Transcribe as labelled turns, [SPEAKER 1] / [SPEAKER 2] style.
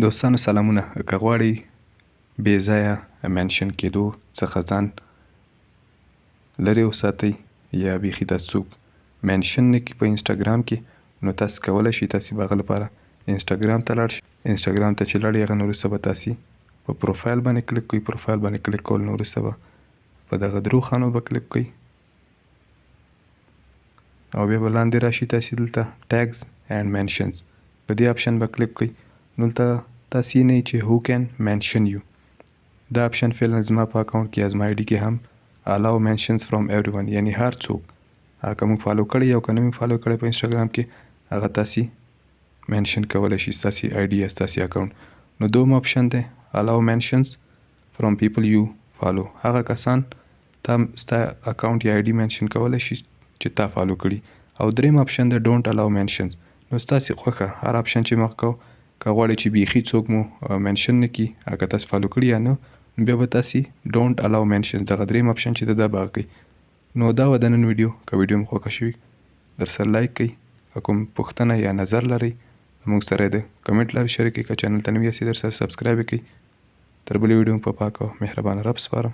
[SPEAKER 1] دوستانو سلامونه. که غواړئ بې ځایه منشن کېدو څخه ځان لرې وساتئ یا بیخي تاسو څوک منشن نه کړي په انسټاګرام کې، نو تاسو کولی شئ تاسې به هغه لپاره انسټاګرام ته لاړ شئ. انسټاګرام ته چې لاړئ هغه نه وروسته به تاسې په پروفایل باندې کلیک کوئ. پروفایل باندې کلیک کول نه وروسته به په دغه درو خانو به کلیک کوئ او بیا به لاندې راشي تاسې دلته ټیګز اینډ منشنز په دې آپشن به کلیک کوئ. نو دلته تاسې نه چې هو کین منشن یو دا آپشن فعلا زما په اکاونټ کې یا زما آی ډي کې هم الاو منشنز فرام ایوری ون، یعنی هر څوک که موږ فالو کړی او که نه موږ فالو کړی په انسټاګرام کې هغه تاسې منشن کولی شي ستاسې آی ډي یا ستاسې اکاونټ. نو دوم آپشن دی الاو منشنز فرام پیپل یو فالو، هغه کسان ته هم ستا اکاونټ یا آی ډي منشن کولی شي چې تا فالو کړي. او دریم آپشن دی ډونټ الاو منشنز، نو ستاسې خوښه هر آپشن چې مخ کو که غواړئ چې بیخي څوک مو منشن نه کړي که تاسو فالو کړي یا نه، نو بیا به تاسې ډونټ الاو منشنز دغه دریم آپشن چې دی دا به هغه کوئ. نو دا و د نن ویډیو. که ویډیو مو خوښه شوي در سره لایک کړئ، که کوم پوښتنه یا نظر لرئ موږ سره د کمنټ لارې شریک کړئ. که چینل ته نوي یاستئ در سره سبسکرایب یې کړئ. تر بلې ویډیو په پاک او مهربانه رب سپارم.